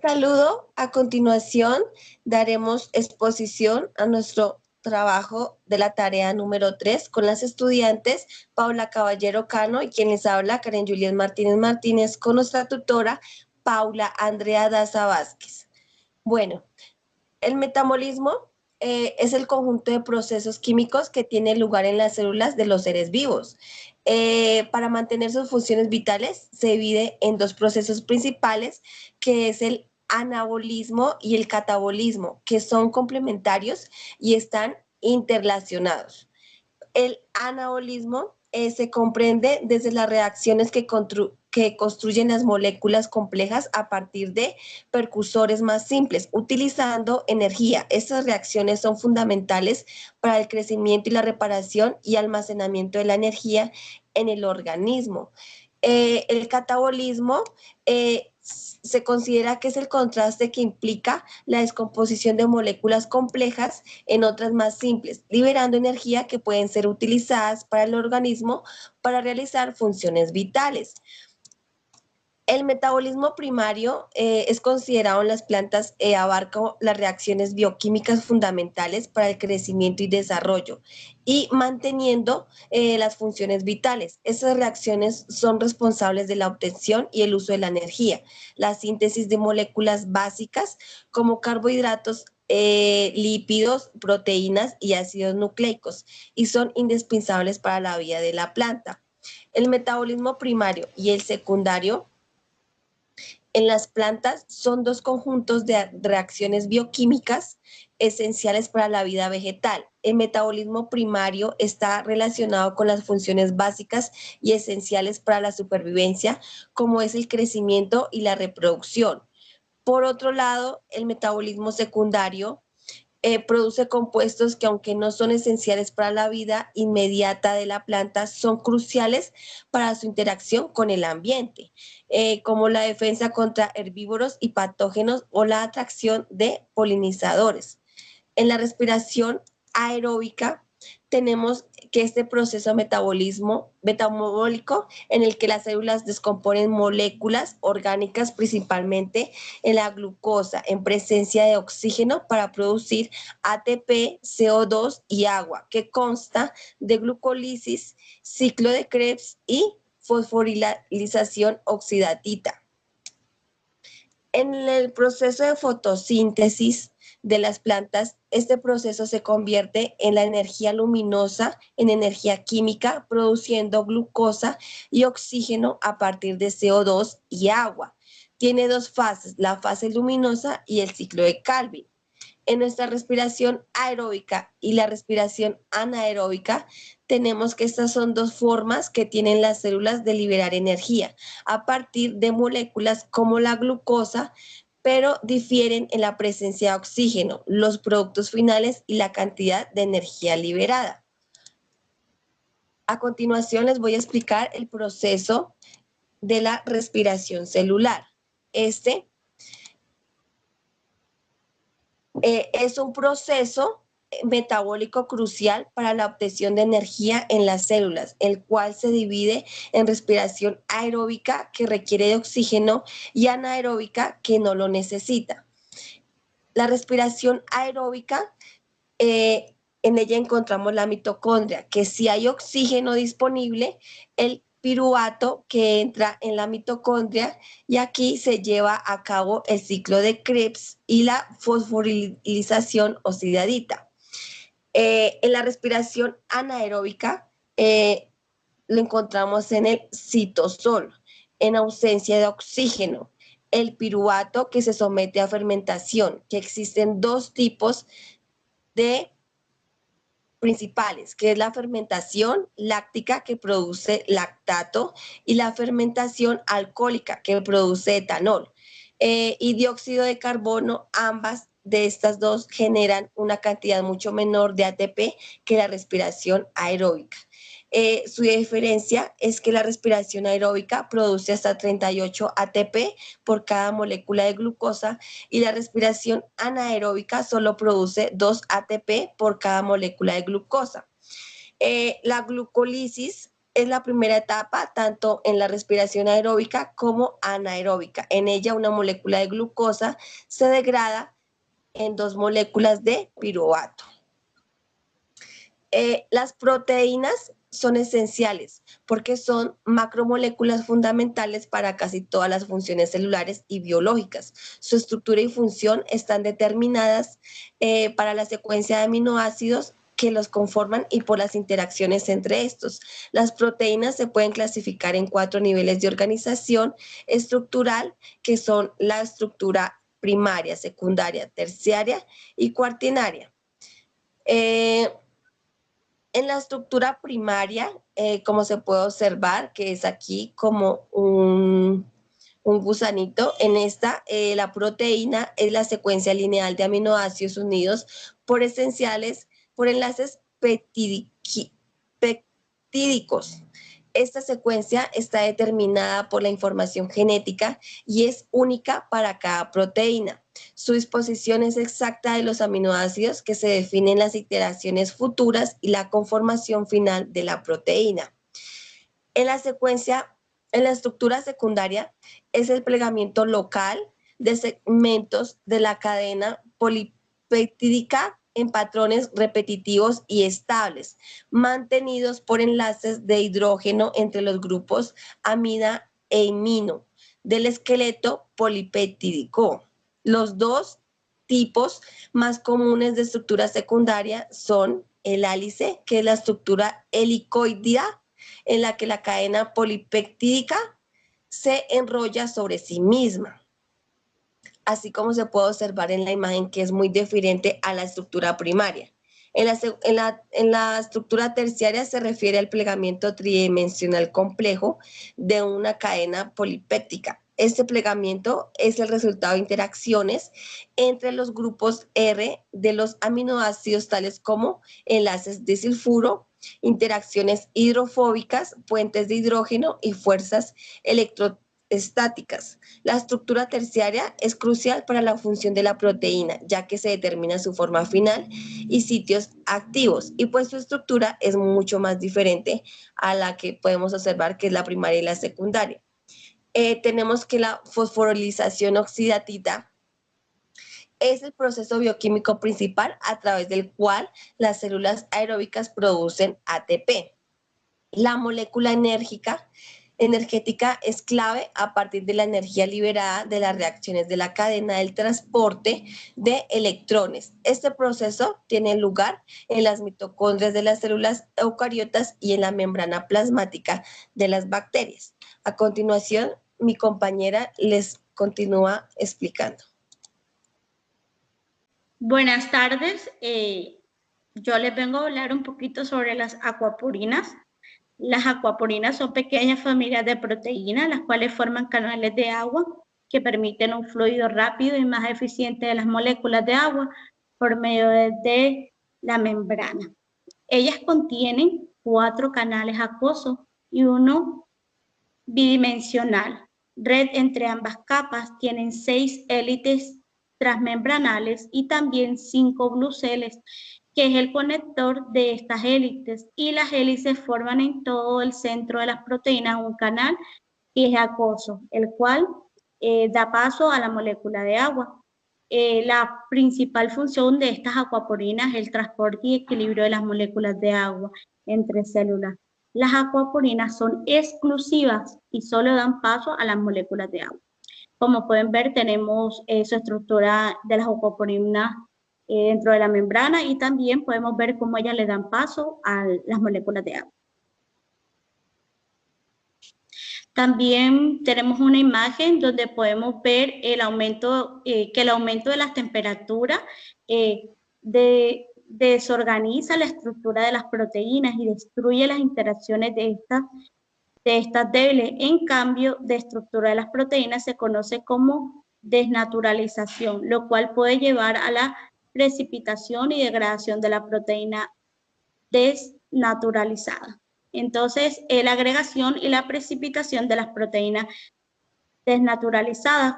Saludo. A continuación, daremos exposición a nuestro trabajo de la tarea número 3 con las estudiantes Paula Caballero Cano y quien les habla, Karen Julián Martínez Martínez, con nuestra tutora Paula Andrea Daza Vázquez. Bueno, el metabolismo es el conjunto de procesos químicos que tiene lugar en las células de los seres vivos. Para mantener sus funciones vitales se divide en dos procesos principales, que es el anabolismo y el catabolismo, que son complementarios y están interrelacionados. El anabolismo se comprende desde las reacciones que construyen las moléculas complejas a partir de precursores más simples, utilizando energía. Estas reacciones son fundamentales para el crecimiento y la reparación y almacenamiento de la energía en el organismo. El catabolismo se considera que es el contraste que implica la descomposición de moléculas complejas en otras más simples, liberando energía que pueden ser utilizadas para el organismo para realizar funciones vitales. El metabolismo primario es considerado en las plantas, abarca las reacciones bioquímicas fundamentales para el crecimiento y desarrollo y manteniendo las funciones vitales. Esas reacciones son responsables de la obtención y el uso de la energía, la síntesis de moléculas básicas como carbohidratos, lípidos, proteínas y ácidos nucleicos, y son indispensables para la vida de la planta. El metabolismo primario y el secundario en las plantas son dos conjuntos de reacciones bioquímicas esenciales para la vida vegetal. El metabolismo primario está relacionado con las funciones básicas y esenciales para la supervivencia, como es el crecimiento y la reproducción. Por otro lado, el metabolismo secundario produce compuestos que, aunque no son esenciales para la vida inmediata de la planta, son cruciales para su interacción con el ambiente, como la defensa contra herbívoros y patógenos o la atracción de polinizadores. En la respiración aeróbica tenemos que este proceso metabólico en el que las células descomponen moléculas orgánicas, principalmente en la glucosa, en presencia de oxígeno para producir ATP, CO2 y agua, que consta de glucólisis, ciclo de Krebs y fosforilización oxidativa. En el proceso de fotosíntesis de las plantas, este proceso se convierte en la energía luminosa en energía química, produciendo glucosa y oxígeno a partir de CO2 y agua. Tiene dos fases, la fase luminosa y el ciclo de Calvin. En nuestra respiración aeróbica y la respiración anaeróbica, tenemos que estas son dos formas que tienen las células de liberar energía a partir de moléculas como la glucosa, pero difieren en la presencia de oxígeno, los productos finales y la cantidad de energía liberada. A continuación les voy a explicar el proceso de la respiración celular. Este es un proceso metabólico crucial para la obtención de energía en las células, el cual se divide en respiración aeróbica, que requiere de oxígeno, y anaeróbica, que no lo necesita. La respiración aeróbica, en ella encontramos la mitocondria, que si hay oxígeno disponible, el piruvato que entra en la mitocondria, y aquí se lleva a cabo el ciclo de Krebs y la fosforilización oxidadita. En la respiración anaeróbica lo encontramos en el citosol, en ausencia de oxígeno. El piruvato, que se somete a fermentación, que existen dos tipos de principales, que es la fermentación láctica, que produce lactato, y la fermentación alcohólica, que produce etanol. Y dióxido de carbono, ambas de estas dos generan una cantidad mucho menor de ATP que la respiración aeróbica. Su diferencia es que la respiración aeróbica produce hasta 38 ATP por cada molécula de glucosa, y la respiración anaeróbica solo produce 2 ATP por cada molécula de glucosa. La glucólisis es la primera etapa tanto en la respiración aeróbica como anaeróbica. En ella una molécula de glucosa se degrada en 2 moléculas de piruvato. Las proteínas son esenciales porque son macromoléculas fundamentales para casi todas las funciones celulares y biológicas. Su estructura y función están determinadas para la secuencia de aminoácidos que los conforman y por las interacciones entre estos. Las proteínas se pueden clasificar en 4 niveles de organización estructural, que son la estructura primaria, secundaria, terciaria y cuaternaria. En la estructura primaria, como se puede observar, que es aquí como un gusanito, en esta la proteína es la secuencia lineal de aminoácidos unidos por enlaces peptídicos. Esta secuencia está determinada por la información genética y es única para cada proteína. Su disposición es exacta de los aminoácidos que se definen las iteraciones futuras y la conformación final de la proteína. En la estructura secundaria es el plegamiento local de segmentos de la cadena polipeptídica en patrones repetitivos y estables, mantenidos por enlaces de hidrógeno entre los grupos amida e imino del esqueleto polipeptídico. Los 2 tipos más comunes de estructura secundaria son el hélice, que es la estructura helicoidea, en la que la cadena polipeptídica se enrolla sobre sí misma, así como se puede observar en la imagen, que es muy diferente a la estructura primaria. En la estructura terciaria se refiere al plegamiento tridimensional complejo de una cadena polipéptica. Este plegamiento es el resultado de interacciones entre los grupos R de los aminoácidos, tales como enlaces de sulfuro, interacciones hidrofóbicas, puentes de hidrógeno y fuerzas electrostáticas. La estructura terciaria es crucial para la función de la proteína, ya que se determina su forma final y sitios activos, y pues su estructura es mucho más diferente a la que podemos observar, que es la primaria y la secundaria. Tenemos que la fosforilización oxidativa es el proceso bioquímico principal a través del cual las células aeróbicas producen ATP. La molécula energética es clave a partir de la energía liberada de las reacciones de la cadena del transporte de electrones. Este proceso tiene lugar en las mitocondrias de las células eucariotas y en la membrana plasmática de las bacterias. A continuación, mi compañera les continúa explicando. Buenas tardes, yo les vengo a hablar un poquito sobre las acuaporinas. Las acuaporinas son pequeñas familias de proteínas, las cuales forman canales de agua que permiten un fluido rápido y más eficiente de las moléculas de agua por medio de la membrana. Ellas contienen 4 canales acuosos y uno bidimensional. Red entre ambas capas, tienen 6 élites transmembranales y también 5 gluceles, que es el conector de estas hélices, y las hélices forman en todo el centro de las proteínas un canal que es acuoso, el cual da paso a la molécula de agua. La principal función de estas acuaporinas es el transporte y equilibrio de las moléculas de agua entre células. Las acuaporinas son exclusivas y solo dan paso a las moléculas de agua. Como pueden ver, tenemos su estructura de las acuaporinas dentro de la membrana, y también podemos ver cómo ellas le dan paso a las moléculas de agua. También tenemos una imagen donde podemos ver el aumento, que el aumento de las temperaturas desorganiza la estructura de las proteínas y destruye las interacciones de estas débiles. En cambio, de estructura de las proteínas se conoce como desnaturalización, lo cual puede llevar a la precipitación y degradación de la proteína desnaturalizada. Entonces, la agregación y la precipitación de las proteínas desnaturalizadas.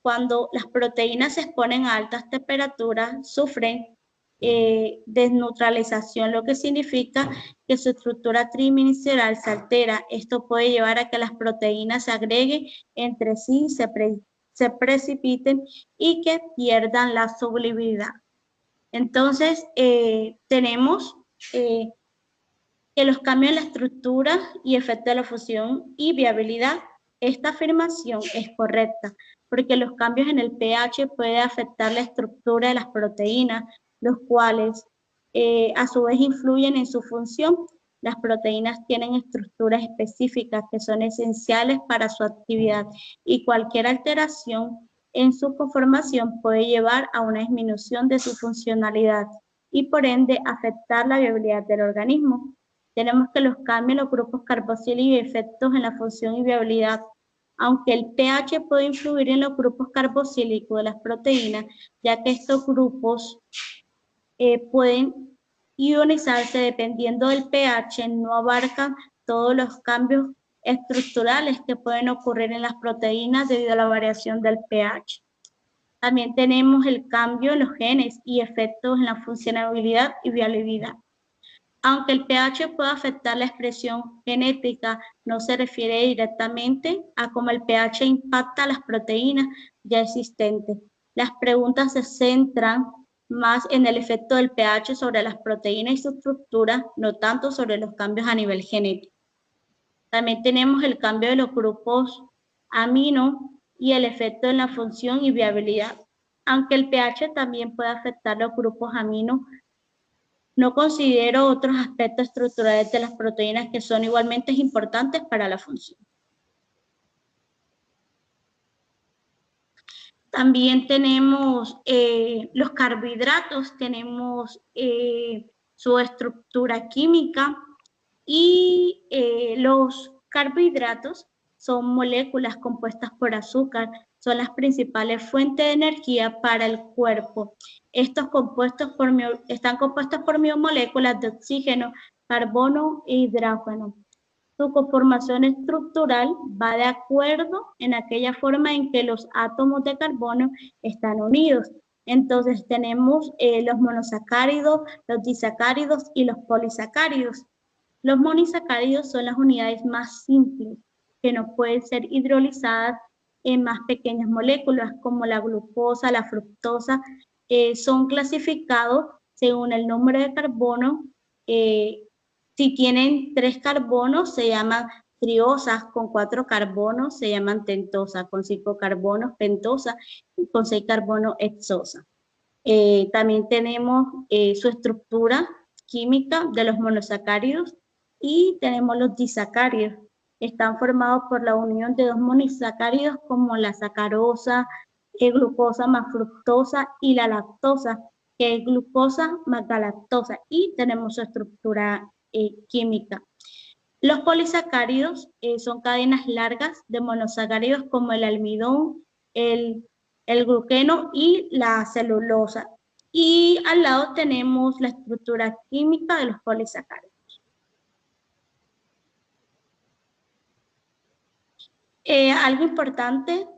Cuando las proteínas se exponen a altas temperaturas, sufren desneutralización, lo que significa que su estructura tridimensional se altera. Esto puede llevar a que las proteínas se agreguen entre sí, se precipiten y que pierdan la solubilidad. Entonces, tenemos que los cambios en la estructura y efecto de la fusión y viabilidad, esta afirmación es correcta, porque los cambios en el pH pueden afectar la estructura de las proteínas, los cuales a su vez influyen en su función. Las proteínas tienen estructuras específicas que son esenciales para su actividad y cualquier alteración en su conformación puede llevar a una disminución de su funcionalidad y por ende afectar la viabilidad del organismo. Tenemos que los cambios en los grupos carboxílicos y efectos en la función y viabilidad. Aunque el pH puede influir en los grupos carboxílicos de las proteínas, ya que estos grupos pueden ionizarse dependiendo del pH, no abarcan todos los cambios estructurales que pueden ocurrir en las proteínas debido a la variación del pH. También tenemos el cambio en los genes y efectos en la funcionalidad y viabilidad. Aunque el pH pueda afectar la expresión genética, no se refiere directamente a cómo el pH impacta las proteínas ya existentes. Las preguntas se centran más en el efecto del pH sobre las proteínas y su estructura, no tanto sobre los cambios a nivel genético. También tenemos el cambio de los grupos amino y el efecto en la función y viabilidad. Aunque el pH también puede afectar los grupos amino, no considero otros aspectos estructurales de las proteínas que son igualmente importantes para la función. También tenemos los carbohidratos, tenemos su estructura química y los carbohidratos son moléculas compuestas por azúcar, son las principales fuentes de energía para el cuerpo. Estos están compuestos por biomoléculas de oxígeno, carbono e hidrógeno. Su conformación estructural va de acuerdo en aquella forma en que los átomos de carbono están unidos. Entonces tenemos los monosacáridos, los disacáridos y los polisacáridos. Los monosacáridos son las unidades más simples que no pueden ser hidrolizadas en más pequeñas moléculas como la glucosa, la fructosa, son clasificados según el número de carbono. Si tienen 3 carbonos se llaman triosas, con 4 carbonos se llaman tentosas, con 5 carbonos pentosas y con 6 carbonos hexosas. También tenemos su estructura química de los monosacáridos y tenemos los disacáridos. Están formados por la unión de 2 monosacáridos como la sacarosa, glucosa más fructosa y la lactosa, que es glucosa más galactosa, y tenemos su estructura química. Los polisacáridos son cadenas largas de monosacáridos como el almidón, el gluceno y la celulosa. Y al lado tenemos la estructura química de los polisacáridos. Algo importante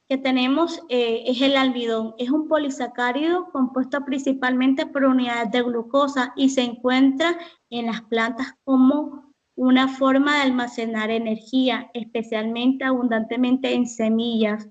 que tenemos es el almidón. Es un polisacárido compuesto principalmente por unidades de glucosa y se encuentra en las plantas como una forma de almacenar energía, especialmente abundantemente en semillas,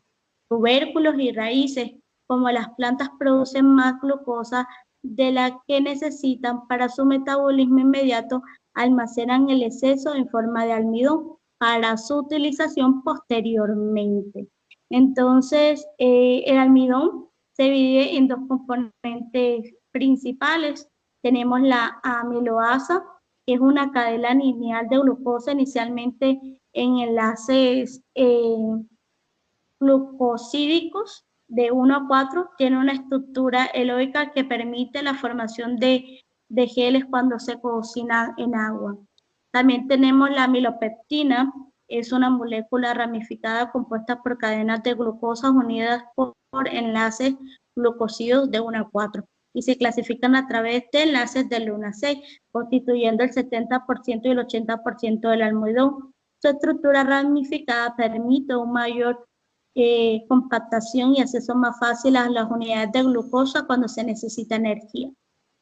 tubérculos y raíces. Como las plantas producen más glucosa de la que necesitan para su metabolismo inmediato, almacenan el exceso en forma de almidón para su utilización posteriormente. Entonces, el almidón se divide en 2 componentes principales. Tenemos la amiloasa, que es una cadena lineal de glucosa inicialmente en enlaces glucosídicos de 1 a 4, tiene una estructura helóica que permite la formación de geles cuando se cocina en agua. También tenemos la amilopectina, es una molécula ramificada compuesta por cadenas de glucosa unidas por enlaces glucósidos de 1 a 4 y se clasifican a través de enlaces del 1 a 6, constituyendo el 70% y el 80% del almidón. Su estructura ramificada permite un mayor compactación y acceso más fácil a las unidades de glucosa cuando se necesita energía.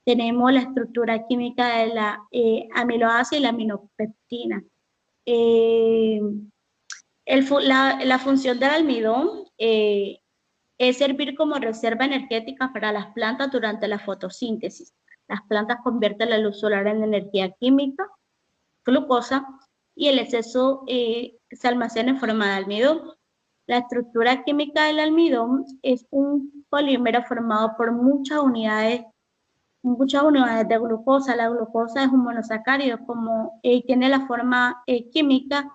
tenemos la estructura química de la amiloasa y la aminopeptina. La función del almidón es servir como reserva energética para las plantas durante la fotosíntesis. Las plantas convierten la luz solar en energía química, glucosa, y el exceso se almacena en forma de almidón. La estructura química del almidón es un polímero formado por muchas unidades de glucosa. La glucosa es un monosacárido, como tiene la forma química,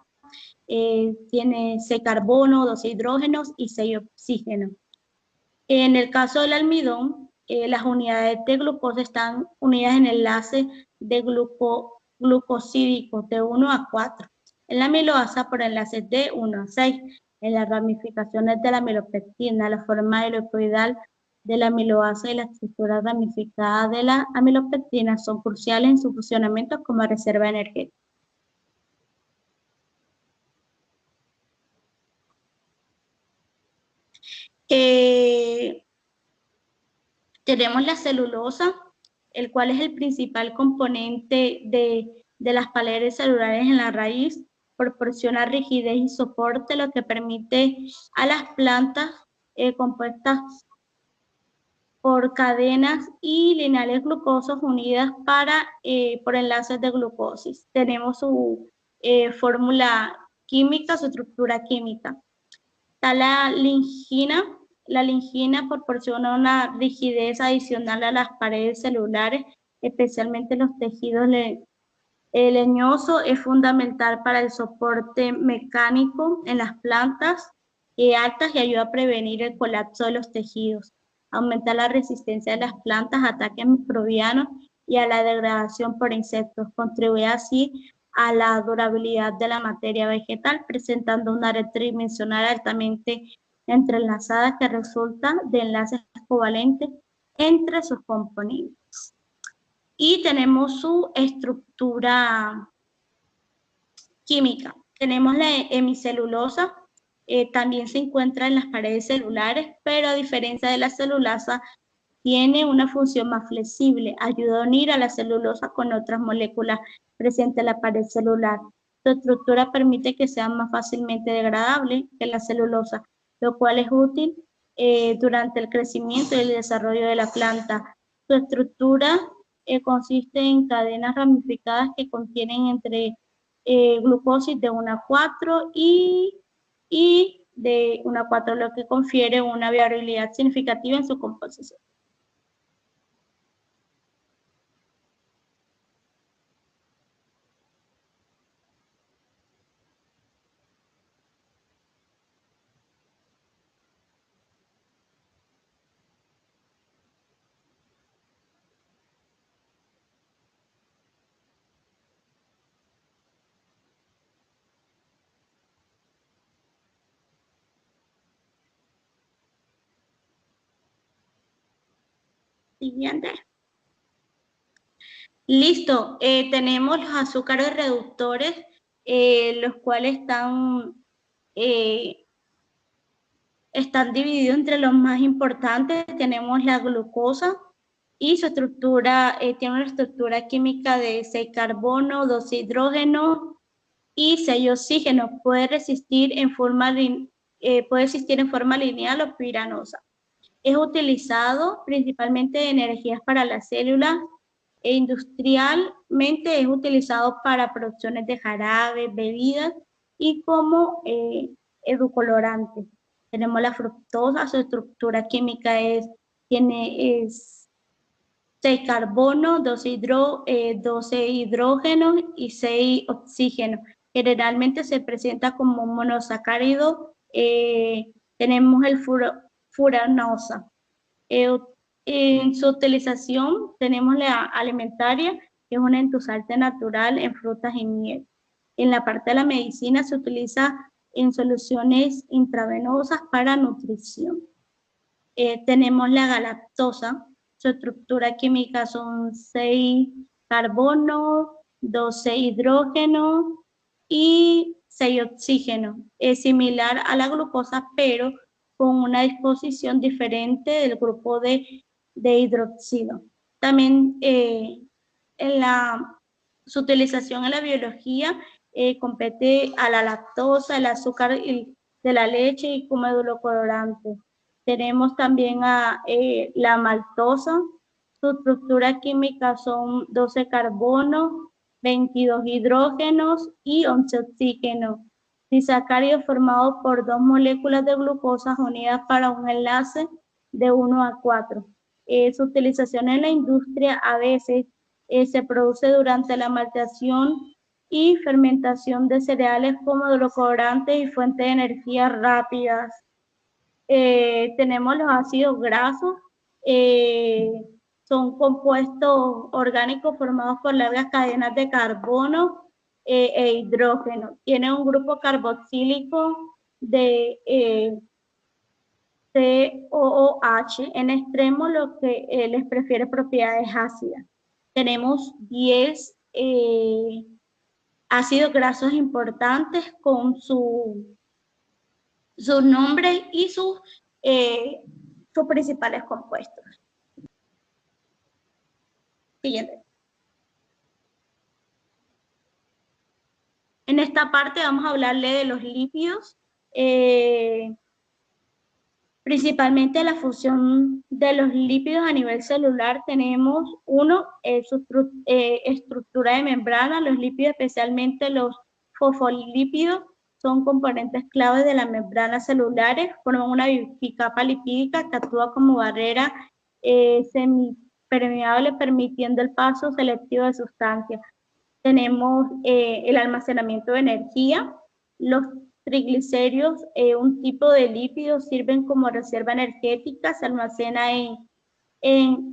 tiene 6 carbonos, 2 hidrógenos y 6 oxígenos. En el caso del almidón, las unidades de glucosa están unidas en enlaces de glucosídicos de 1 a 4. En la amiloasa por enlaces de 1 a 6. En las ramificaciones de la amilopectina, la forma helicoidal de la amiloasa y la estructura ramificada de la amilopectina son cruciales en su funcionamiento como reserva energética. Tenemos la celulosa, el cual es el principal componente de las paredes celulares en la raíz. Proporciona rigidez y soporte, lo que permite a las plantas compuestas por cadenas y lineales glucosos unidas por enlaces de glucosis. Tenemos su fórmula química, su estructura química. Está la lingina. La lingina proporciona una rigidez adicional a las paredes celulares, especialmente los tejidos leñosos. Es fundamental para el soporte mecánico en las plantas altas y ayuda a prevenir el colapso de los tejidos. Aumenta la resistencia de las plantas a ataques microbianos y a la degradación por insectos. Contribuye así a la durabilidad de la materia vegetal, presentando una red tridimensional altamente entrelazada que resulta de enlaces covalentes entre sus componentes. Y tenemos su estructura química. Tenemos la hemicelulosa, también se encuentra en las paredes celulares, pero a diferencia de la celulasa, tiene una función más flexible, ayuda a unir a la celulosa con otras moléculas presentes en la pared celular. Su estructura permite que sea más fácilmente degradable que la celulosa, lo cual es útil durante el crecimiento y el desarrollo de la planta. Su estructura consiste en cadenas ramificadas que contienen entre glucosis de 1 a 4 y de 1 a 4, lo que confiere una variabilidad significativa en su composición. Siguiente. Listo, tenemos los azúcares reductores, los cuales están divididos entre los más importantes. Tenemos la glucosa y su estructura, tiene una estructura química de 6 carbono, 2 hidrógeno y 6 oxígeno. Puede existir en forma lineal o piranosa. Es utilizado principalmente en energías para las células e industrialmente es utilizado para producciones de jarabes, bebidas y como edulcorante. Tenemos la fructosa, su estructura química tiene 6 carbonos, 12 hidrógenos y 6 oxígenos. Generalmente se presenta como un monosacárido. Tenemos el furanosa. En su utilización tenemos la alimentaria, que es un endulzante natural en frutas y miel. En la parte de la medicina se utiliza en soluciones intravenosas para nutrición. Tenemos la galactosa, su estructura química son 6 carbonos, 12 hidrógenos y 6 oxígenos. Es similar a la glucosa, pero con una disposición diferente del grupo de hidroxido. También su utilización en la biología compete a la lactosa, el azúcar de la leche y como edulcorante. Tenemos también a la maltosa. Su estructura química son 12 carbonos, 22 hidrógenos y 11 oxígenos. Disacárido formado por 2 moléculas de glucosa unidas para un enlace de 1 a 4. Su utilización en la industria a veces se produce durante la maltación y fermentación de cereales como edulcorantes y fuentes de energía rápidas. Tenemos los ácidos grasos, son compuestos orgánicos formados por largas cadenas de carbono e hidrógeno. Tiene un grupo carboxílico de COOH en extremo, lo que les prefiere propiedades ácidas. Tenemos 10 ácidos grasos importantes con sus nombres y sus principales compuestos. Siguiente. En esta parte vamos a hablarle de los lípidos. Principalmente la función de los lípidos a nivel celular tenemos uno, su estructura de membrana. Los lípidos, especialmente los fosfolípidos, son componentes claves de las membranas celulares, forman una bicapa lipídica que actúa como barrera semipermeable, permitiendo el paso selectivo de sustancias. Tenemos el almacenamiento de energía. Los triglicéridos, un tipo de lípidos, sirven como reserva energética, se almacena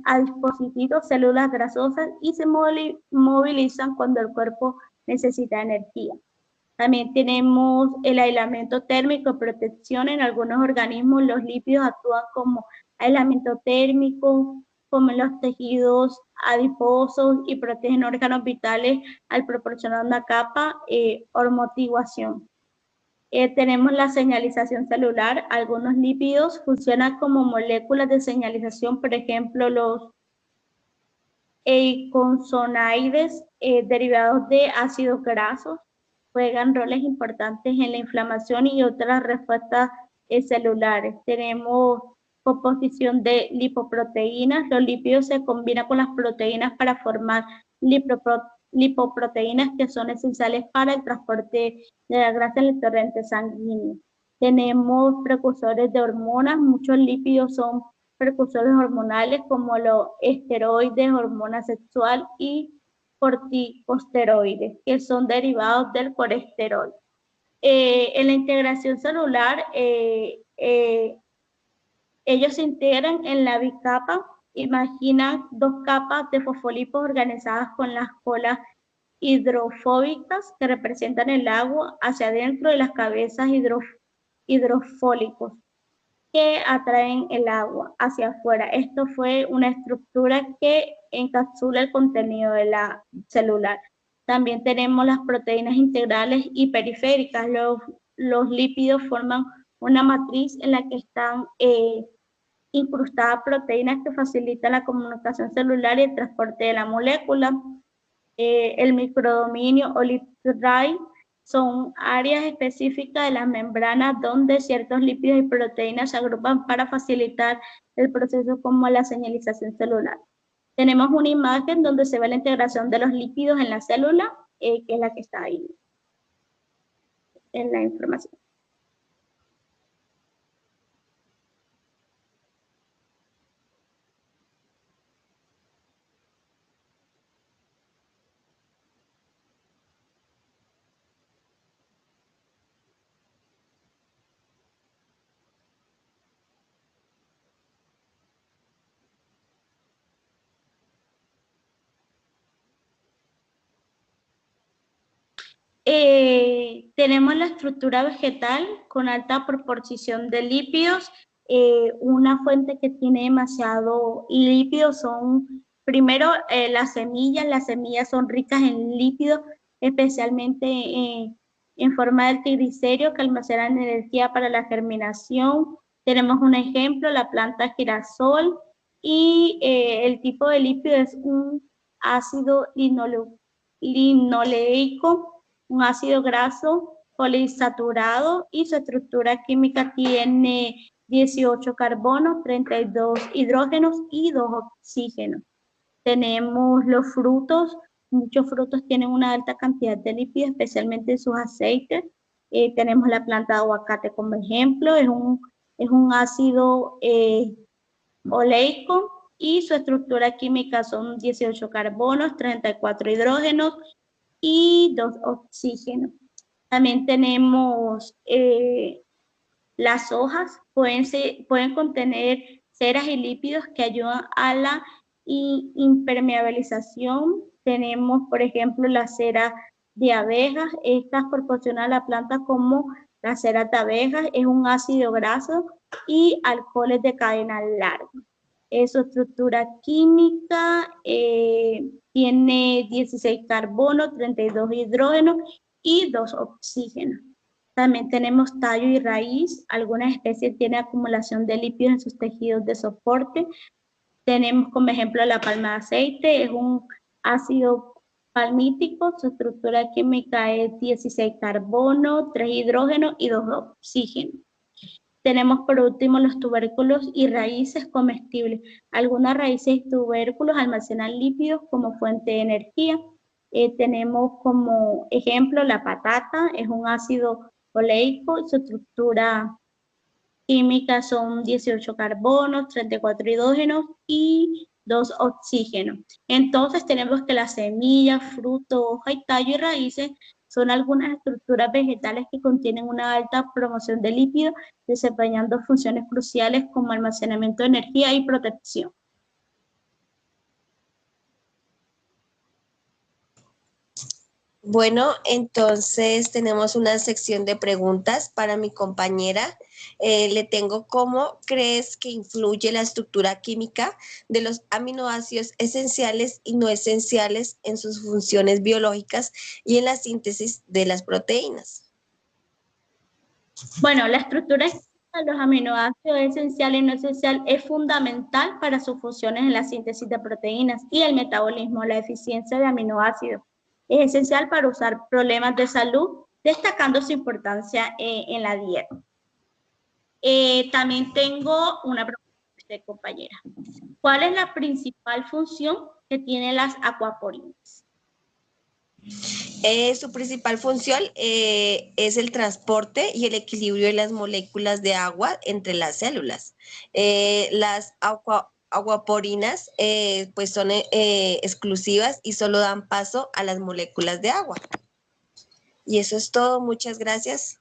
a dispositivos, células grasosas y se movilizan cuando el cuerpo necesita energía. También tenemos el aislamiento térmico, protección. En algunos organismos los lípidos actúan como aislamiento térmico, como en los tejidos adiposos, y protegen órganos vitales al proporcionar una capa hormotiguación. Tenemos la señalización celular. Algunos lípidos funcionan como moléculas de señalización, por ejemplo, los eicosanoides derivados de ácidos grasos juegan roles importantes en la inflamación y otras respuestas celulares. Tenemos composición de lipoproteínas. Los lípidos se combinan con las proteínas para formar lipoproteínas que son esenciales para el transporte de la grasa en el torrente sanguíneo. Tenemos precursores de hormonas. Muchos lípidos son precursores hormonales como los esteroides, hormona sexual y corticosteroides, que son derivados del colesterol. En la integración celular, ellos se integran en la bicapa. Imagina 2 capas de fosfolipos organizadas con las colas hidrofóbicas que representan el agua hacia adentro, y las cabezas hidrofólicos que atraen el agua hacia afuera. Esto fue una estructura que encapsula el contenido de la celular. También tenemos las proteínas integrales y periféricas. Los lípidos forman una matriz en la que están incrustadas proteínas que facilitan la comunicación celular y el transporte de la molécula. El microdominio o lipid son áreas específicas de las membranas donde ciertos lípidos y proteínas se agrupan para facilitar el proceso como la señalización celular. Tenemos una imagen donde se ve la integración de los lípidos en la célula, que es la que está ahí en la información. Tenemos la estructura vegetal con alta proporción de lípidos. Una fuente que tiene demasiado lípidos son, primero, las semillas. Las semillas son ricas en lípidos, especialmente en forma del triglicérido, que almacenan energía para la germinación. Tenemos un ejemplo, la planta girasol. y el tipo de lípido es un ácido linoleico, un ácido graso poliinsaturado, y su estructura química tiene 18 carbonos, 32 hidrógenos y 2 oxígenos. Tenemos los frutos, muchos frutos tienen una alta cantidad de lípidos, especialmente en sus aceites. Tenemos la planta de aguacate como ejemplo, es un ácido oleico, y su estructura química son 18 carbonos, 34 hidrógenos y 2 oxígenos. También tenemos las hojas, pueden contener ceras y lípidos que ayudan a la impermeabilización. Tenemos, por ejemplo, la cera de abejas. Estas proporcionan a la planta como la cera de abejas, es un ácido graso y alcoholes de cadena larga. Su estructura química tiene 16 carbonos, 32 hidrógenos y 2 oxígenos. También tenemos tallo y raíz. Algunas especies tienen acumulación de lípidos en sus tejidos de soporte. Tenemos como ejemplo la palma de aceite, es un ácido palmítico. Su estructura química es 16 carbono, 3 hidrógenos y 2 oxígenos. Tenemos por último los tubérculos y raíces comestibles. Algunas raíces y tubérculos almacenan lípidos como fuente de energía. Tenemos como ejemplo la patata, es un ácido oleico, su estructura química son 18 carbonos, 34 hidrógenos y 2 oxígenos. Entonces tenemos que las semillas, fruto, hoja y tallo y raíces son algunas estructuras vegetales que contienen una alta promoción de lípidos, desempeñando funciones cruciales como almacenamiento de energía y protección. Bueno, entonces tenemos una sección de preguntas para mi compañera. Le tengo: ¿cómo crees que influye la estructura química de los aminoácidos esenciales y no esenciales en sus funciones biológicas y en la síntesis de las proteínas? Bueno, la estructura de los aminoácidos esencial y no esencial es fundamental para sus funciones en la síntesis de proteínas y el metabolismo. La eficiencia de aminoácidos es esencial para usar problemas de salud, destacando su importancia en la dieta. También tengo una pregunta, compañera. ¿Cuál es la principal función que tienen las acuaporinas? Su principal función es el transporte y el equilibrio de las moléculas de agua entre las células. Las acuaporinas pues son exclusivas y solo dan paso a las moléculas de agua. Y eso es todo. Muchas gracias.